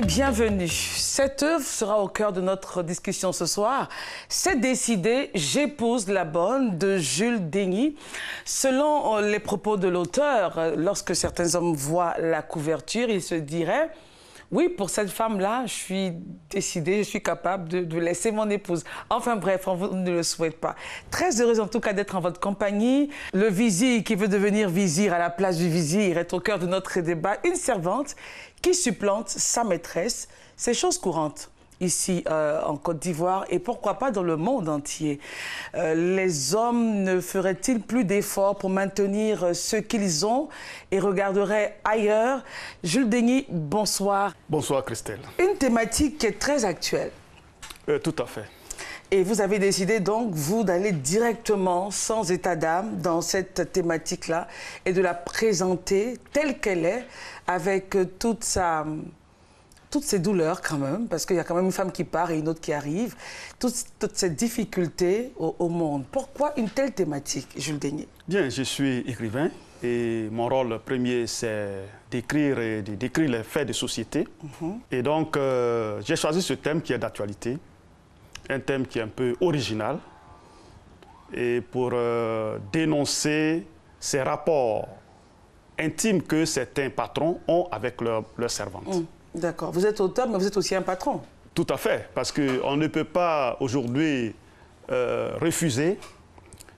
bienvenue. Cette œuvre sera au cœur de notre discussion ce soir. C'est décidé, j'épouse la bonne de Jules Denis. Selon les propos de l'auteur, lorsque certains hommes voient la couverture, ils se diraient: oui, pour cette femme-là, je suis décidée, je suis capable de laisser mon épouse. Enfin bref, on ne le souhaite pas. Très heureuse en tout cas d'être en votre compagnie. Le vizir qui veut devenir vizir à la place du vizir est au cœur de notre débat. Une servante qui supplante sa maîtresse. C'est chose courante ici en Côte d'Ivoire et pourquoi pas dans le monde entier. Les hommes ne feraient-ils plus d'efforts pour maintenir ce qu'ils ont et regarderaient ailleurs? Jules Denis, bonsoir. Bonsoir Christelle. Une thématique qui est très actuelle. Tout à fait. Et vous avez décidé donc, vous, d'aller directement, sans état d'âme, dans cette thématique-là et de la présenter telle qu'elle est, avec toutes ces douleurs quand même, parce qu'il y a quand même une femme qui part et une autre qui arrive, toutes ces difficultés au monde. Pourquoi une telle thématique, Jules Denis? Bien, je suis écrivain et mon rôle premier, c'est d'écrire et de décrire les faits de société. Et donc, j'ai choisi ce thème qui est d'actualité, un thème qui est un peu original, et pour dénoncer ces rapports intimes que certains patrons ont avec leurs servantes. D'accord. Vous êtes auteur, mais vous êtes aussi un patron. Tout à fait, parce qu'on ne peut pas aujourd'hui refuser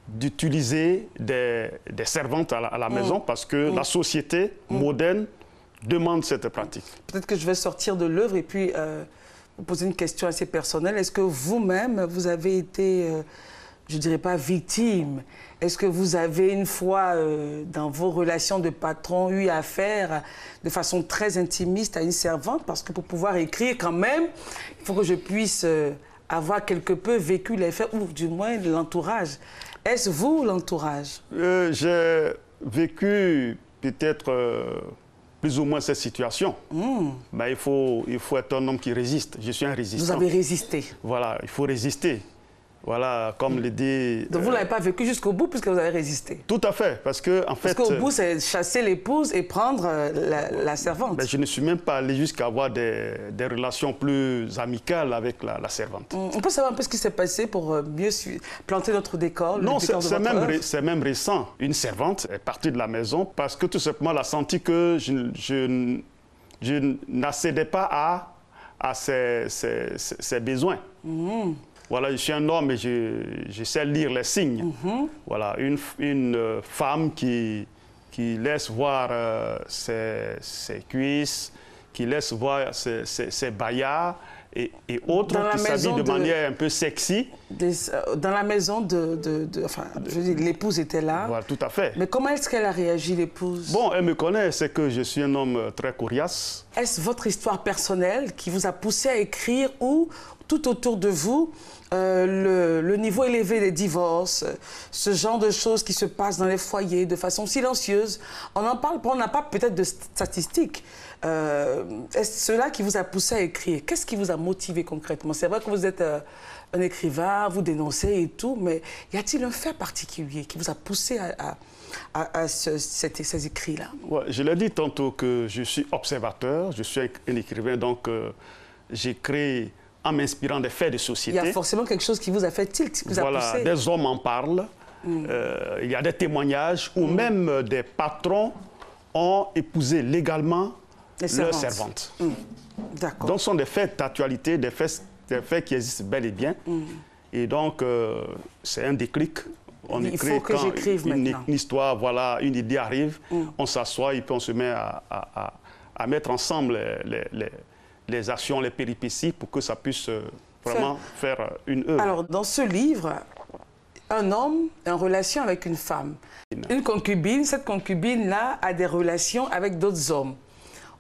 d'utiliser des servantes à la maison parce que la société moderne demande cette pratique. Peut-être que je vais sortir de l'œuvre et puis vous poser une question assez personnelle. Est-ce que vous-même, vous avez été, je ne dirais pas victime, est-ce que vous avez une fois, dans vos relations de patron, eu affaire de façon très intimiste à une servante? Parce que pour pouvoir écrire quand même, il faut que je puisse avoir quelque peu vécu les faits, ou du moins l'entourage. Est-ce vous, l'entourage? J'ai vécu peut-être plus ou moins cette situation. Ben, il faut être un homme qui résiste. Je suis un résistant. Vous avez résisté. Voilà, il faut résister. Voilà, comme le dit... Donc vous ne l'avez pas vécu jusqu'au bout puisque vous avez résisté? Tout à fait, parce que en fait... Parce qu'au bout, c'est chasser l'épouse et prendre la servante. Ben, je ne suis même pas allé jusqu'à avoir des relations plus amicales avec la servante. On peut savoir un peu ce qui s'est passé pour mieux planter notre décor? Non, c'est même récent. Une servante est partie de la maison parce que tout simplement elle a senti que je n'accédais pas à ses besoins. Voilà, je suis un homme et je sais lire les signes. Voilà, une femme qui laisse voir ses cuisses, qui laisse voir ses baillards et autres, qui s'habillent de manière un peu sexy. Dans la maison enfin, je veux dire, l'épouse était là. Voilà, tout à fait. Mais comment est-ce qu'elle a réagi, l'épouse? Bon, elle me connaît, c'est que je suis un homme très coriace. Est-ce votre histoire personnelle qui vous a poussé à écrire ou tout autour de vous, le niveau élevé des divorces, ce genre de choses qui se passent dans les foyers de façon silencieuse? On en parle, on n'a pas peut-être de statistiques. Est-ce cela qui vous a poussé à écrire? Qu'est-ce qui vous a motivé concrètement? C'est vrai que vous êtes un écrivain, vous dénoncez et tout, mais y a-t-il un fait particulier qui vous a poussé à ces écrits-là? Ouais, je l'ai dit tantôt que je suis observateur, je suis un écrivain, donc j'écris en m'inspirant des faits de société. Il y a forcément quelque chose qui vous a fait tilt, qui vous a poussé. Des hommes en parlent, il y a des témoignages où même des patrons ont épousé légalement leurs servantes. D'accord. Donc ce sont des faits d'actualité, des faits qui existent bel et bien. Et donc c'est un déclic. On écrit quand une histoire, voilà, une idée arrive, on s'assoit et puis on se met à mettre ensemble les actions, les péripéties pour que ça puisse vraiment faire une œuvre. Alors, dans ce livre, un homme est en relation avec une femme. Une concubine, cette concubine-là a des relations avec d'autres hommes.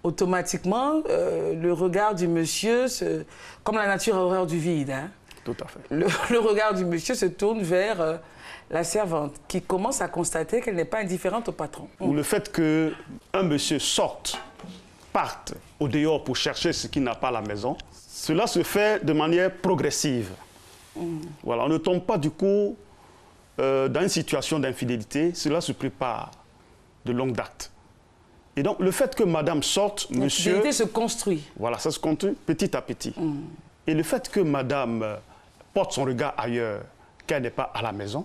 Automatiquement, le regard du monsieur, comme la nature a horreur du vide, hein, tout à fait. Le regard du monsieur se tourne vers la servante, qui commence à constater qu'elle n'est pas indifférente au patron. Ou le fait qu'un monsieur parte au dehors pour chercher ce qu'il n'a pas à la maison, cela se fait de manière progressive. Voilà, on ne tombe pas du coup dans une situation d'infidélité, cela se prépare de longue date. Et donc, le fait que madame sorte, la monsieur... fidélité se construit. Voilà, ça se construit petit à petit. Et le fait que madame porte son regard ailleurs, qu'elle n'est pas à la maison,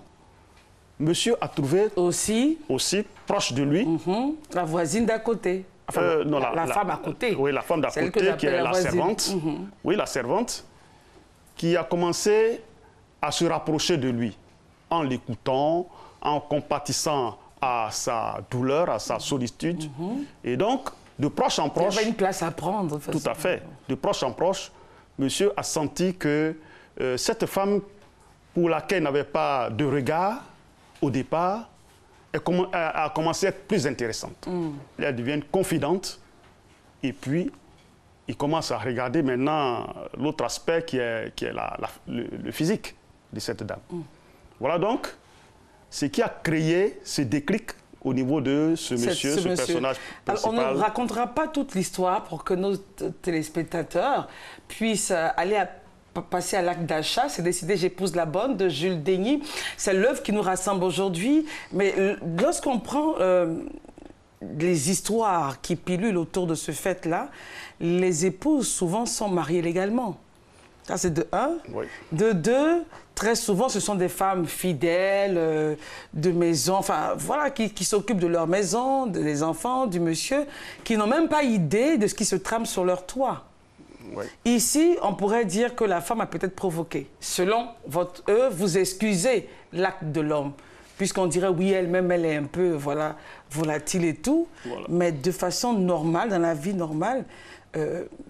monsieur a trouvé aussi proche de lui... la voisine d'à côté. Enfin, non, la femme à côté. Oui, la femme d'à côté, qui est la servante. Oui, la servante, qui a commencé à se rapprocher de lui, en l'écoutant, en compatissant à sa douleur, à sa solitude. Et donc, de proche en proche... Il y avait une place à prendre. De tout à fait. De proche en proche, monsieur a senti que cette femme, pour laquelle il n'avait pas de regard, au départ, a commencé à être plus intéressante. Elle devient confidente. Et puis, il commence à regarder maintenant l'autre aspect qui est le physique de cette dame. Voilà donc ce qui a créé ce déclic au niveau de ce personnage principal. Alors, on ne racontera pas toute l'histoire pour que nos téléspectateurs puissent aller passer à l'acte d'achat. C'est décidé, j'épouse la bonne de Jules Denis. C'est l'œuvre qui nous rassemble aujourd'hui. Mais lorsqu'on prend les histoires qui pilulent autour de ce fait-là, les épouses souvent sont mariées légalement. Ça, c'est de un. Oui. De deux, très souvent, ce sont des femmes fidèles, de maison, enfin, voilà, qui s'occupent de leur maison, des enfants, du monsieur, qui n'ont même pas idée de ce qui se trame sur leur toit. Oui. Ici, on pourrait dire que la femme a peut-être provoqué. Selon votre œuvre, vous excusez l'acte de l'homme, puisqu'on dirait, oui, elle-même, elle est un peu, voilà, volatile et tout, voilà. Mais de façon normale, dans la vie normale,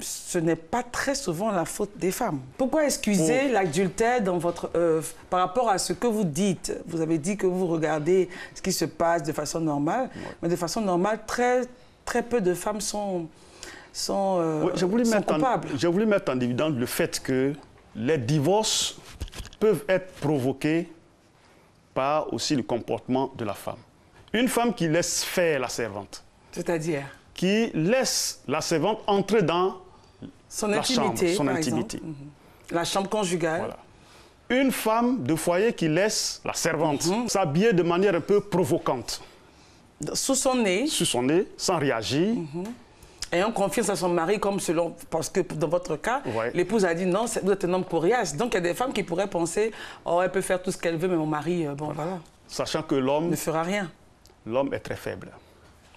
ce n'est pas très souvent la faute des femmes. Pourquoi excuser l'adultère dans votre œuvre par rapport à ce que vous dites? Vous avez dit que vous regardez ce qui se passe de façon normale, mais de façon normale, très peu de femmes sont coupables. J'ai voulu mettre en évidence le fait que les divorces peuvent être provoqués par aussi le comportement de la femme. Une femme qui laisse faire la servante. C'est-à-dire? Qui laisse la servante entrer dans son intimité, son intimité. La chambre conjugale. Voilà. Une femme de foyer qui laisse la servante s'habiller de manière un peu provocante. Sous son nez. Sous son nez, sans réagir. Ayant confiance à son mari, comme selon... Parce que dans votre cas, l'épouse a dit non, vous êtes un homme coriace. Donc il y a des femmes qui pourraient penser, oh, elle peut faire tout ce qu'elle veut, mais mon mari, bon, voilà. Sachant que l'homme... ne fera rien. L'homme est très faible.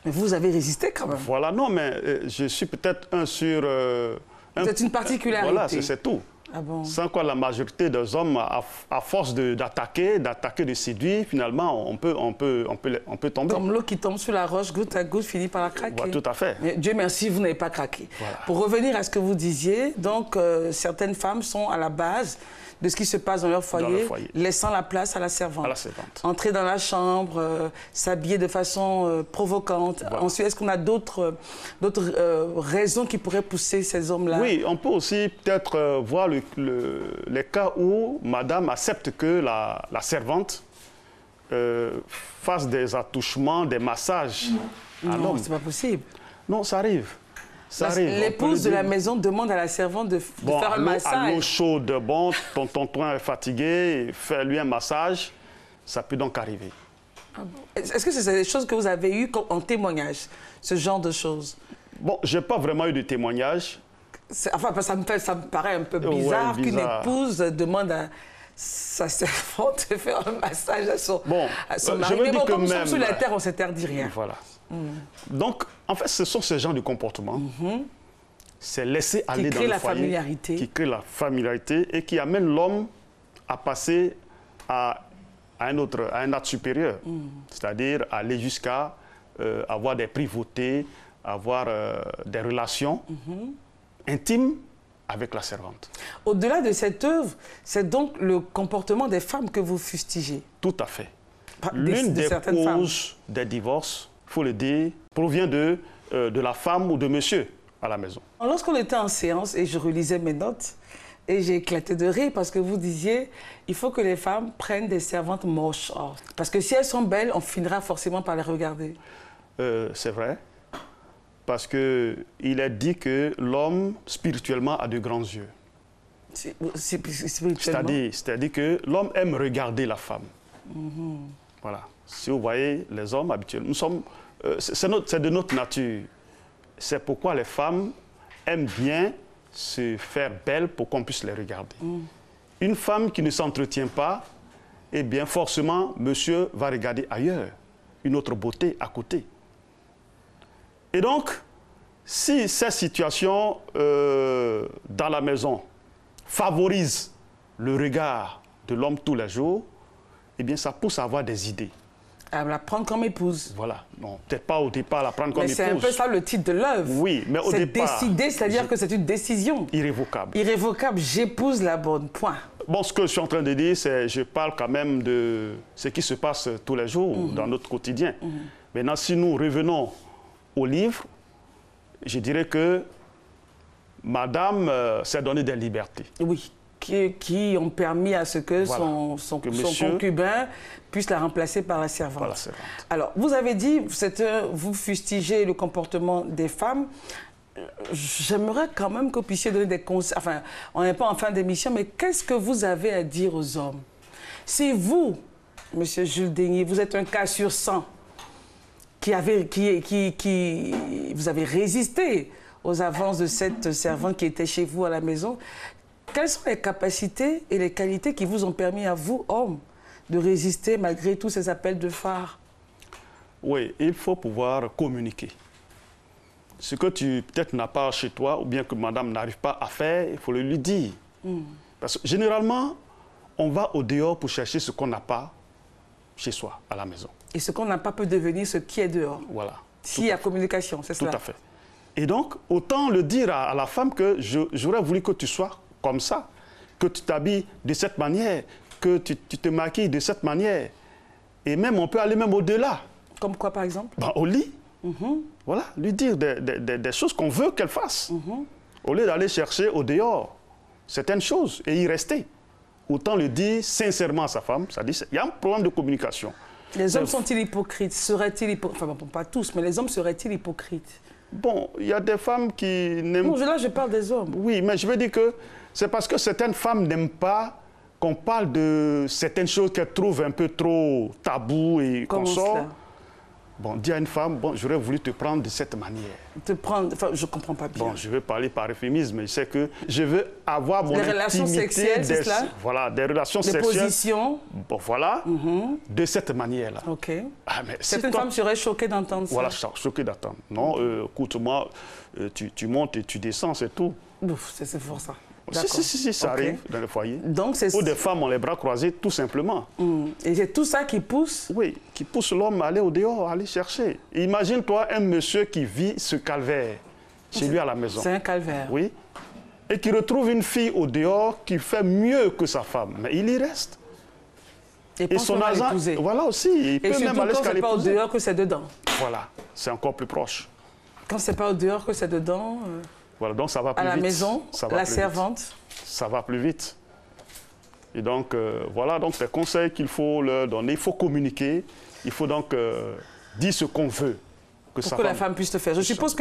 Mais vous avez résisté quand même. Voilà, non, mais je suis peut-être un sur... Vous êtes une particularité. Voilà, c'est tout. Ah bon? Sans quoi la majorité des hommes, à force d'attaquer, de séduire, finalement, on peut tomber. Comme l'eau qui tombe sur la roche, goutte à goutte, finit par la craquer. Voilà, tout à fait. Mais Dieu merci, vous n'avez pas craqué. Voilà. Pour revenir à ce que vous disiez, donc certaines femmes sont à la base de ce qui se passe dans leur foyer, laissant la place à la servante. Entrer dans la chambre, s'habiller de façon provocante. Voilà. Ensuite, est-ce qu'on a d'autres raisons qui pourraient pousser ces hommes-là? Oui, on peut aussi peut-être voir les cas où madame accepte que la servante fasse des attouchements, des massages à l'homme. Non, c'est pas possible. Non, ça arrive. L'épouse de la maison demande à la servante de faire un massage. À l'eau chaude, bon, ton tonton est fatigué, fais-lui un massage, ça peut donc arriver. Ah bon. Est-ce que c'est des choses que vous avez eues en témoignage, ce genre de choses? Bon, je n'ai pas vraiment eu de témoignage. Enfin, ça me paraît un peu bizarre qu'une épouse demande à sa servante de faire un massage à son mari. Mais bon, comme nous sommes sur la terre, on ne s'interdit rien. Voilà. Donc, en fait, ce sont ces genres de comportements. C'est laisser aller dans le foyer, qui crée la familiarité et qui amène l'homme à passer à un acte supérieur. C'est-à-dire aller jusqu'à avoir des privautés, avoir des relations intimes avec la servante. Au-delà de cette œuvre, c'est donc le comportement des femmes que vous fustigez. Tout à fait. L'une des causes des divorces, il faut le dire, provient de la femme ou de monsieur à la maison. Lorsqu'on était en séance et je relisais mes notes, et j'ai éclaté de rire parce que vous disiez il faut que les femmes prennent des servantes moches. Oh, parce que si elles sont belles, on finira forcément par les regarder. C'est vrai. Parce qu'il est dit que l'homme, spirituellement, a de grands yeux. Spirituellement? C'est-à-dire que l'homme aime regarder la femme. Voilà. Si vous voyez les hommes habituellement, nous sommes c'est de notre nature. C'est pourquoi les femmes aiment bien se faire belles pour qu'on puisse les regarder. Une femme qui ne s'entretient pas, eh bien, forcément, monsieur va regarder ailleurs, une autre beauté à côté. Et donc, si cette situation dans la maison favorise le regard de l'homme tous les jours, eh bien, ça pousse à avoir des idées. À la prendre comme épouse. Voilà. Non, peut-être pas au départ la prendre comme épouse. Mais c'est un peu ça le titre de l'œuvre. Oui, mais au départ... C'est décider, c'est-à-dire que c'est une décision. Irrévocable. Irrévocable. J'épouse la bonne. Point. Bon, ce que je suis en train de dire, c'est je parle quand même de ce qui se passe tous les jours dans notre quotidien. Maintenant, si nous revenons au livre, je dirais que Madame s'est donné des libertés. Oui, qui ont permis à ce que voilà. son concubin puisse la remplacer par la servante. Par la servante. Alors, vous avez dit, vous fustigez le comportement des femmes. J'aimerais quand même que vous puissiez donner des conseils. Enfin, on n'est pas en fin d'émission, mais qu'est-ce que vous avez à dire aux hommes? Si vous, Monsieur Jules Daigny, vous êtes un cas sur 100, vous avez résisté aux avances de cette servante qui était chez vous à la maison, quelles sont les capacités et les qualités qui vous ont permis à vous, hommes, de résister malgré tous ces appels de phare? Oui, il faut pouvoir communiquer. Ce que tu peut-être n'as pas chez toi, ou bien que madame n'arrive pas à faire, il faut le lui dire. Parce que généralement, on va au dehors pour chercher ce qu'on n'a pas chez soi, à la maison. Et ce qu'on n'a pas peut devenir ce qui est dehors. Voilà. S'il y a communication, c'est cela. Tout à fait. Et donc, autant le dire à la femme que j'aurais voulu que tu sois comme ça, que tu t'habilles de cette manière, que tu te maquilles de cette manière. Et même, on peut aller même au-delà. Comme quoi, par exemple? Ben, au lit. Voilà, lui dire des choses qu'on veut qu'elle fasse. Au lieu d'aller chercher au dehors certaines choses et y rester. Autant le dire sincèrement à sa femme, ça dit, il y a un problème de communication. Les hommes sont-ils hypocrites? Seraient-ils hypocrites? Enfin, bon, pas tous, mais les hommes seraient-ils hypocrites? Bon, il y a des femmes qui n'aiment... Non, là, je parle des hommes. Oui, mais je veux dire que c'est parce que certaines femmes n'aiment pas qu'on parle de certaines choses qu'elles trouvent un peu trop tabou et qu'on sort. Bon, dis à une femme, bon, j'aurais voulu te prendre de cette manière. Te prendre, enfin, je ne comprends pas bien. Bon, je vais parler par euphémisme, je sais que je veux avoir mon intimité... Des relations sexuelles, c'est cela? Voilà, des relations sexuelles. Des positions? Bon, voilà, de cette manière-là. OK. Ah, mais certaines femmes seraient choquées d'entendre ça. Voilà, choquées d'entendre. Non, écoute-moi, tu montes et tu descends, c'est tout. C'est fort ça. Si, ça arrive dans le foyer. Donc, ou des femmes ont les bras croisés, tout simplement. Et c'est tout ça qui pousse? Oui, qui pousse l'homme à aller au dehors, à aller chercher. Imagine-toi un monsieur qui vit ce calvaire chez lui à la maison. C'est un calvaire. Oui. Et qui retrouve une fille au dehors qui fait mieux que sa femme. Mais il y reste. Et son argent, voilà aussi. Il peut même aller jusqu'à l'épouser. Et surtout quand c'est pas au dehors que c'est dedans. Voilà, c'est encore plus proche. Quand c'est pas au dehors que c'est dedans... Voilà, donc ça va plus vite. À la maison, la servante. Ça va plus vite. Et donc, voilà donc les conseils qu'il faut leur donner. Il faut communiquer. Il faut donc dire ce qu'on veut. Pour que la femme puisse le faire. Je suppose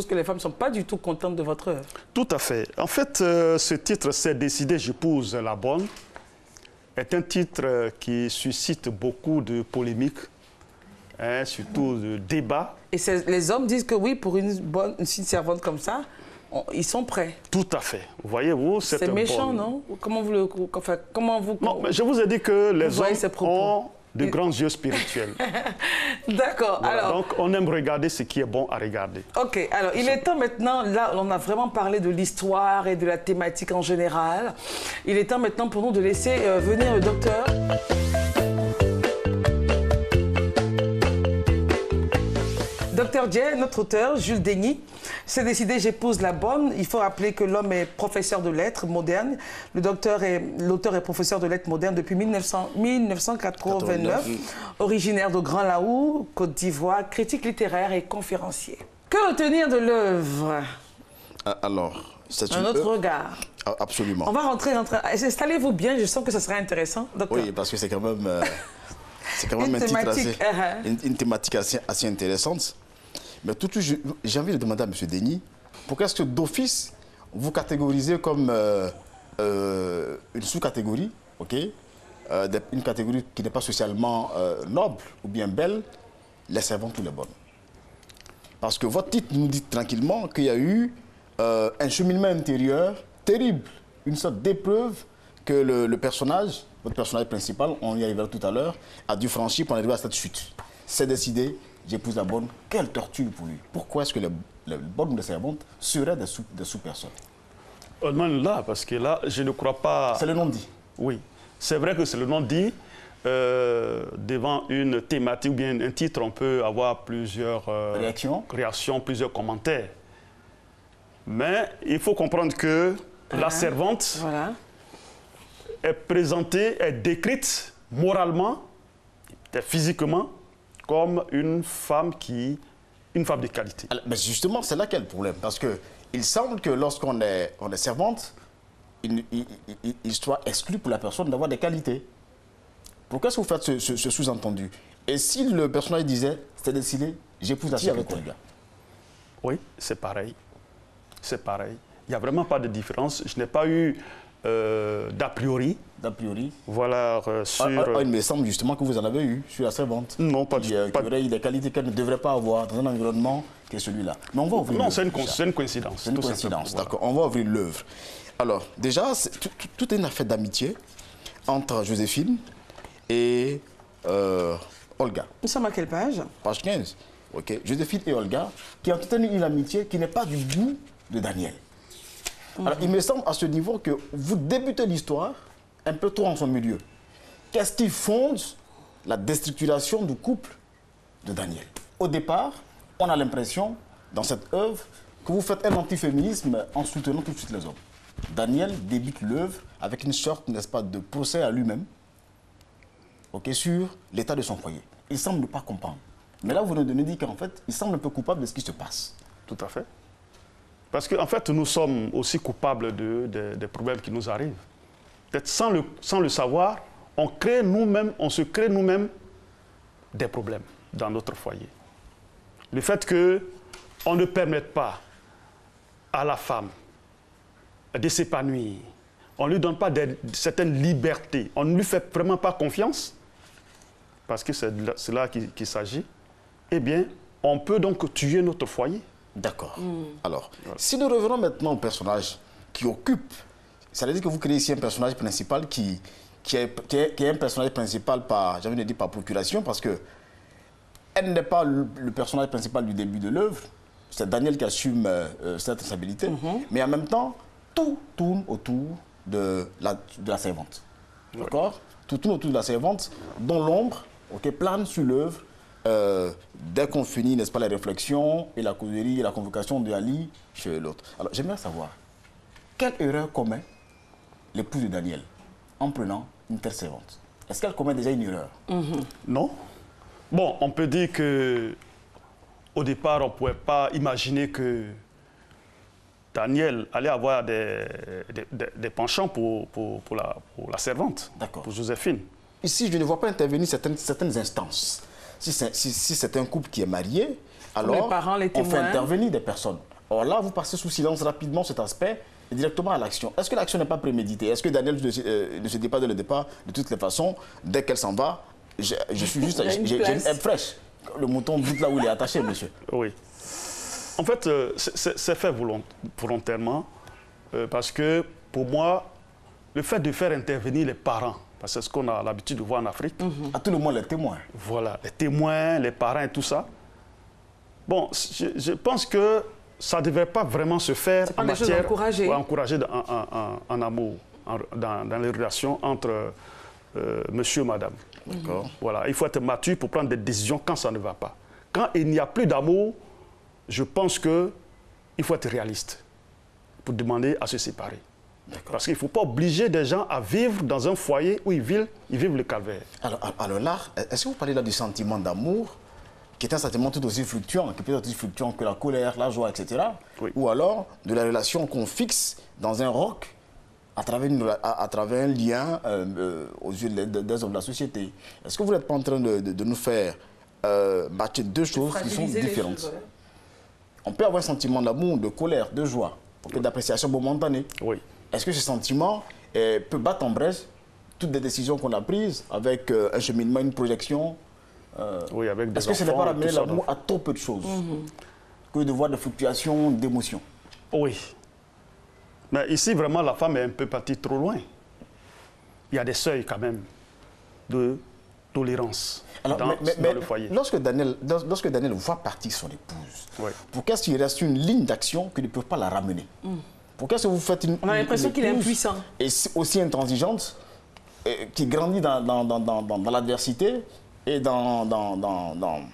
que les femmes ne sont pas du tout contentes de votre œuvre. Tout à fait. En fait, ce titre, c'est Décider, j'épouse la bonne, est un titre qui suscite beaucoup de polémiques, hein, surtout de débats. Et les hommes disent que oui, pour une servante comme ça, ils sont prêts. Tout à fait. Voyez-vous, c'est méchant, non? Comment vous le... Enfin, comment vous... Non, mais je vous ai dit que les hommes ont de grands yeux spirituels. D'accord. Voilà, alors... Donc, on aime regarder ce qui est bon à regarder. OK. Alors, il est temps maintenant, là, on a vraiment parlé de l'histoire et de la thématique en général. Il est temps maintenant pour nous de laisser venir le docteur. Docteur Dieng, notre auteur, Jules Daigny, s'est décidé, j'épouse la bonne. Il faut rappeler que l'homme est professeur de lettres modernes. L'auteur est professeur de lettres modernes depuis 1989, originaire de Grand Laou, Côte d'Ivoire, critique littéraire et conférencier. Que retenir de l'œuvre? Alors, c'est un autre regard. Absolument. On va rentrer. Installez-vous bien, je sens que ça sera intéressant, docteur. Oui, parce que c'est quand même, une thématique assez intéressante. Mais tout de suite, j'ai envie de demander à M. Daigny, pourquoi est-ce que d'office, vous catégorisez comme une sous-catégorie, okay, une catégorie qui n'est pas socialement noble ou bien belle, les servantes ou les bonnes? Parce que votre titre nous dit tranquillement qu'il y a eu un cheminement intérieur terrible, une sorte d'épreuve que le personnage, votre personnage principal, on y arrivera tout à l'heure, a dû franchir pour arriver à cette chute. C'est décidé, j'épouse la bonne. Quelle torture pour lui. Pourquoi est-ce que les bonnes ou les servantes seraient des sous-personnes? Là, parce que là, je ne crois pas... C'est le nom dit. Oui, c'est vrai que c'est le nom dit. Devant une thématique ou bien un titre, on peut avoir plusieurs réactions, plusieurs commentaires. Mais il faut comprendre que la servante est présentée, est décrite moralement, physiquement, comme une femme de qualité. Alors, mais justement, c'est là qu'est le problème. Parce qu'il semble que lorsqu'on est servante, il soit exclu pour la personne d'avoir des qualités. Pourquoi est-ce que vous faites ce sous-entendu? Et si le personnage disait, c'était décidé, j'épouse la fille avec Olga? Oui, c'est pareil. C'est pareil. Il n'y a vraiment pas de différence. Je n'ai pas eu d'a priori. D'a priori. Voilà, sur... il me semble justement que vous en avez eu sur la servante. Non, pas du tout. Il y aurait des qualités qu'elle ne devrait pas avoir dans un environnement qui est celui-là. Mais on va ouvrir. Non, c'est une coïncidence. C'est une coïncidence, d'accord. On va ouvrir l'œuvre. Alors, déjà, tout est une affaire d'amitié entre Joséphine et Olga. Nous sommes à quelle page? Page 15. Ok. Joséphine et Olga, qui ont tenu une amitié qui n'est pas du goût de Daniel. Alors, il me semble à ce niveau que vous débutez l'histoire un peu trop en son milieu. Qu'est-ce qui fonde la déstructuration du couple de Daniel? Au départ, on a l'impression, dans cette œuvre, que vous faites un antiféminisme en soutenant tout de suite les hommes. Daniel débute l'œuvre avec une sorte, n'est-ce pas, de procès à lui-même, sur l'état de son foyer. Il semble ne pas comprendre. Mais là, vous nous dites qu'en fait, il semble un peu coupable de ce qui se passe. Tout à fait. Parce qu'en fait, nous sommes aussi coupables des problèmes qui nous arrivent. Peut-être sans le savoir, on se crée nous-mêmes des problèmes dans notre foyer. Le fait qu'on ne permette pas à la femme de s'épanouir, on ne lui donne pas certaines libertés, on ne lui fait vraiment pas confiance, parce que c'est là qu'il s'agit, eh bien, on peut donc tuer notre foyer. D'accord. Alors, si nous revenons maintenant au personnage qui occupe, ça veut dire que vous créez ici un personnage principal qui est un personnage principal par, j'ai envie de dire, par procuration, parce que elle n'est pas le personnage principal du début de l'œuvre, c'est Daniel qui assume cette responsabilité, mais en même temps, tout tourne autour de la servante. D'accord? Tout tourne autour de la servante, dont l'ombre plane sur l'œuvre. Dès qu'on finit, n'est-ce pas, les réflexions et la causerie et la convocation de Ali chez l'autre. Alors, j'aimerais savoir, quelle erreur commet l'épouse de Daniel en prenant une telle servante? Est-ce qu'elle commet déjà une erreur? Non. Bon, on peut dire qu'au départ, on ne pouvait pas imaginer que Daniel allait avoir des penchants pour la servante, pour Joséphine. Ici, je ne vois pas intervenir certaines instances. Si c'est un couple qui est marié, alors les parents, les on fait intervenir des personnes. Or là, vous passez sous silence rapidement cet aspect et directement à l'action. Est-ce que l'action n'est pas préméditée? Est-ce que Daniel ne se dit pas dès le départ, de toutes les façons, dès qu'elle s'en va, je suis juste, j'ai une herbe fraîche. Le mouton doute là où il est attaché, monsieur. Oui. En fait, c'est fait volontairement, parce que pour moi, le fait de faire intervenir les parents, parce que c'est ce qu'on a l'habitude de voir en Afrique. À tout le moins, les témoins. Voilà, les témoins, les parents et tout ça. Bon, je pense que ça ne devrait pas vraiment se faire en matière... encourager en amour, dans les relations entre monsieur et madame. D'accord. Voilà, il faut être mature pour prendre des décisions quand ça ne va pas. Quand il n'y a plus d'amour, je pense qu'il faut être réaliste pour demander à se séparer. Parce qu'il ne faut pas obliger des gens à vivre dans un foyer où ils vivent le calvaire. Alors là, est-ce que vous parlez là du sentiment d'amour, qui est un sentiment tout aussi fluctuant, qui peut être aussi fluctuant que la colère, la joie, etc. Oui. Ou alors de la relation qu'on fixe dans un roc à travers un lien aux yeux des hommes de la société. Est-ce que vous n'êtes pas en train de nous faire matcher deux choses qui sont différentes? On peut avoir un sentiment d'amour, de colère, de joie, d'appréciation momentanée. Oui. Est-ce que ce sentiment peut battre en brèche toutes les décisions qu'on a prises avec un cheminement, une projection Oui, avec des Est-ce que ce n'est pas enfants, ramener tout ça, l'amour à trop peu de choses que de voir des fluctuations d'émotions? Oui. Mais ici, vraiment, la femme est un peu partie trop loin. Il y a des seuils quand même de tolérance dans le foyer. Lorsque Daniel voit partir son épouse, Oui. pourquoi est-ce qu'il reste une ligne d'action qui ne peut pas la ramener? Pourquoi est-ce que vous faites On a l'impression qu'il est impuissant. Et aussi intransigeante, qui grandit dans l'adversité et dans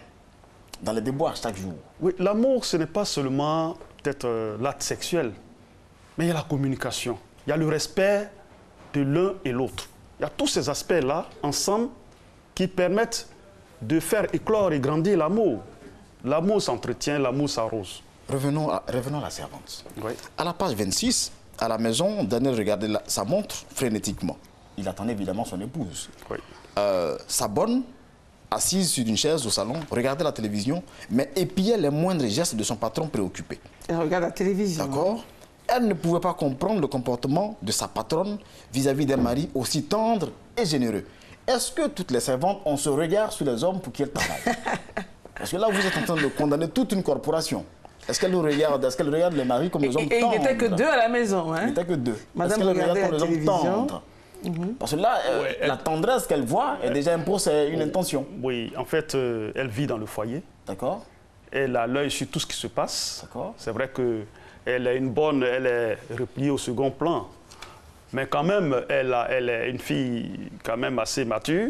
les déboires chaque jour? Oui, l'amour, ce n'est pas seulement peut-être l'acte sexuel, mais il y a la communication, il y a le respect de l'un et l'autre. Il y a tous ces aspects-là, ensemble, qui permettent de faire éclore et grandir l'amour. L'amour s'entretient, l'amour s'arrose. Revenons à la servante. Oui. À la page 26, à la maison, Daniel regardait sa montre frénétiquement. Il attendait évidemment son épouse. Oui. Sa bonne, assise sur une chaise au salon, regardait la télévision, mais épiait les moindres gestes de son patron préoccupé. Elle regarde la télévision. D'accord? Elle ne pouvait pas comprendre le comportement de sa patronne vis-à-vis d'un mari aussi tendre et généreux. Est-ce que toutes les servantes ont ce regard sur les hommes pour qui elles travaillent? Parce que là, vous êtes en train de condamner toute une corporation. Est-ce qu'elle regarde les maris comme les hommes tendres? Et il n'était que deux à la maison. Hein? Il n'était que deux. Madame est-ce qu'elle regarde regardait comme la les hommes télévision. tendres? Parce que là, la tendresse qu'elle voit est déjà une intention. Oui, en fait, elle vit dans le foyer. D'accord? Elle a l'œil sur tout ce qui se passe. D'accord. C'est vrai qu'elle est elle est repliée au second plan. Mais quand même, elle est une fille quand même assez mature,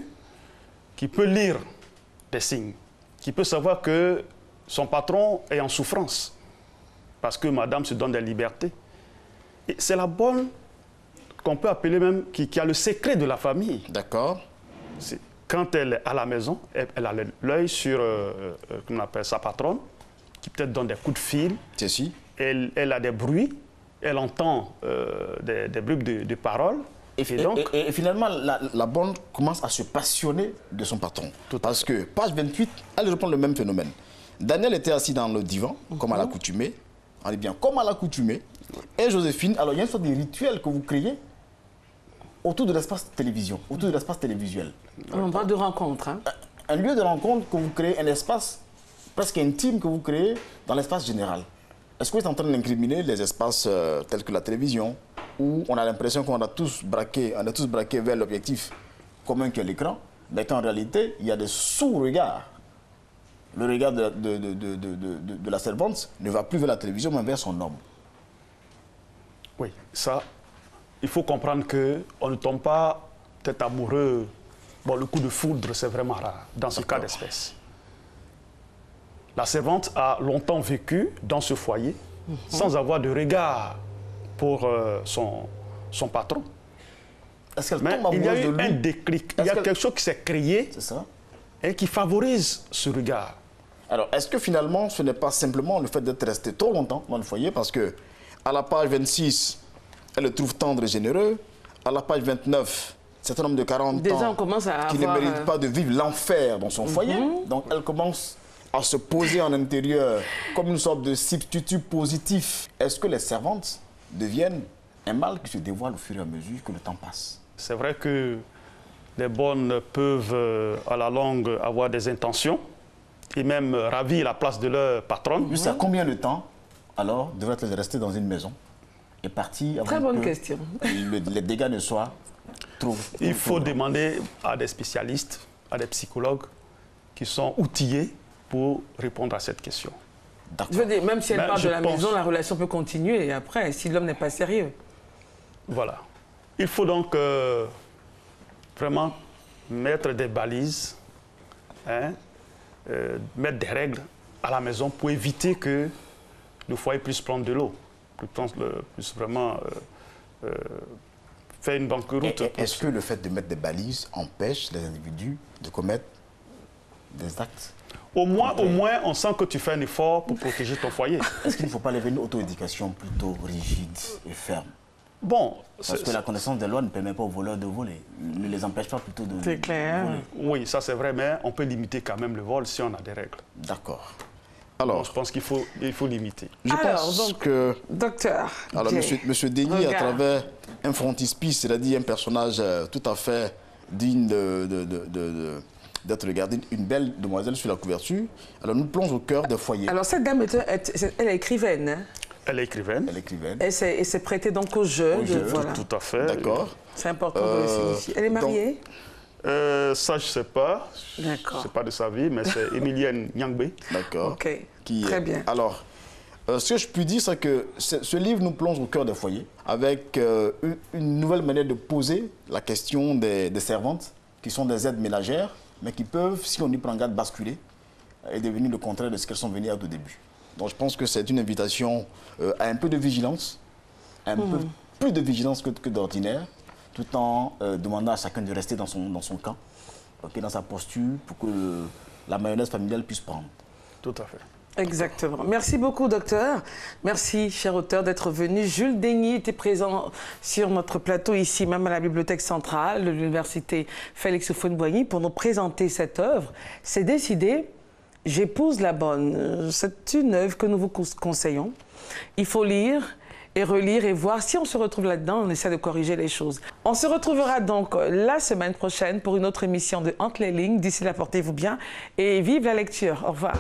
qui peut lire des signes, qui peut savoir que son patron est en souffrance, parce que madame se donne des libertés. Et c'est la bonne qu'on peut appeler même, qui a le secret de la famille. D'accord. Quand elle est à la maison, elle a l'œil sur, comment on appelle, sa patronne, qui peut-être donne des coups de fil. C'est si. Elle a des bruits, elle entend des bruits de paroles. Et finalement, la bonne commence à se passionner de son patron. Parce que, page 28, elle reprend le même phénomène. Daniel était assis dans le divan, comme à l'accoutumée. On dit bien, comme à l'accoutumée. Et Joséphine, alors il y a une sorte de rituel que vous créez autour de l'espace télévision, autour de l'espace télévisuel. On parle de rencontre. Hein? Un lieu de rencontre que vous créez, un espace presque intime que vous créez dans l'espace général. Est-ce que vous êtes en train d'incriminer les espaces tels que la télévision, où on a l'impression qu'on a tous braqué vers l'objectif commun qu'est l'écran, mais qu'en réalité, il y a des sous-regards. Le regard de la servante ne va plus vers la télévision, mais vers son homme. Oui, ça, il faut comprendre qu'on ne tombe pas peut-être amoureux. Bon, le coup de foudre, c'est vraiment rare dans ce cas d'espèce. La servante a longtemps vécu dans ce foyer sans avoir de regard pour son patron. Est-ce qu'elle Mais tombe il y a amoureuse eu de lui? un déclic, il y a quelque chose qui s'est créé et qui favorise ce regard. Alors, est-ce que finalement, ce n'est pas simplement le fait d'être resté trop longtemps dans le foyer? Parce que à la page 26, elle le trouve tendre et généreux. À la page 29, c'est un homme de 40 ans qui ne mérite pas de vivre l'enfer dans son foyer. Donc, elle commence à se poser en intérieur comme une sorte de substitut positif. Est-ce que les servantes deviennent un mal qui se dévoile au fur et à mesure que le temps passe? C'est vrai que les bonnes peuvent, à la longue, avoir des intentions et même ravir la place de leur patronne. Jusqu'à combien de temps, alors, devrait-elle rester dans une maison et partir avant Très bonne question. Les dégâts ne soient trop... Il faut demander à des spécialistes, à des psychologues qui sont outillés pour répondre à cette question. Je veux dire, même si elle part de la maison, la relation peut continuer et après, si l'homme n'est pas sérieux. Voilà. Il faut donc vraiment mettre des balises, hein, mettre des règles à la maison pour éviter que le foyer puisse prendre de l'eau, puisse vraiment faire une banqueroute. Est-ce que le fait de mettre des balises empêche les individus de commettre des actes? Au moins, on sent que tu fais un effort pour protéger ton foyer. Est-ce qu'il ne faut pas lever une auto-éducation plutôt rigide et ferme? Bon, parce que la connaissance des lois ne permet pas aux voleurs de voler, ne les empêche pas plutôt de C'est clair. voler. Oui, ça c'est vrai, mais on peut limiter quand même le vol si on a des règles. D'accord. Alors, bon, je pense qu'il faut limiter. Je pense que... Docteur. Alors, monsieur Denis, à travers un frontispice, c'est-à-dire un personnage tout à fait digne d'être regardée, une belle demoiselle sur la couverture. Alors nous plonge au cœur des foyers. Alors cette dame, elle est écrivaine. Hein? Elle est écrivaine. Elle est écrivaine. Et s'est prêtée donc au jeu. Voilà. Tout à fait. D'accord. C'est important de le signifier. Elle est mariée? Ça, je ne sais pas. D'accord. Je ne sais pas de sa vie, mais c'est Emilienne Nyangbe. D'accord. OK. Très bien. Alors, ce que je puis dire, c'est que ce livre nous plonge au cœur des foyers avec une nouvelle manière de poser la question des servantes, qui sont des aides ménagères, mais qui peuvent, si on y prend garde, basculer et devenir le contraire de ce qu'elles sont venues être au début. Donc je pense que c'est une invitation à un peu de vigilance, un peu plus de vigilance que d'ordinaire, tout en demandant à chacun de rester dans son camp, dans sa posture, pour que la mayonnaise familiale puisse prendre. Tout à fait. Exactement. Merci beaucoup, docteur. Merci, cher auteur, d'être venu. Jules Daigny était présent sur notre plateau ici, même à la Bibliothèque centrale de l'Université Félix Houphouët-Boigny, pour nous présenter cette œuvre. C'est décidé, j'épouse la bonne. C'est une œuvre que nous vous conseillons. Il faut lire et relire et voir. Si on se retrouve là-dedans, on essaie de corriger les choses. On se retrouvera donc la semaine prochaine pour une autre émission de Entre les lignes. D'ici là, portez-vous bien et vive la lecture. Au revoir.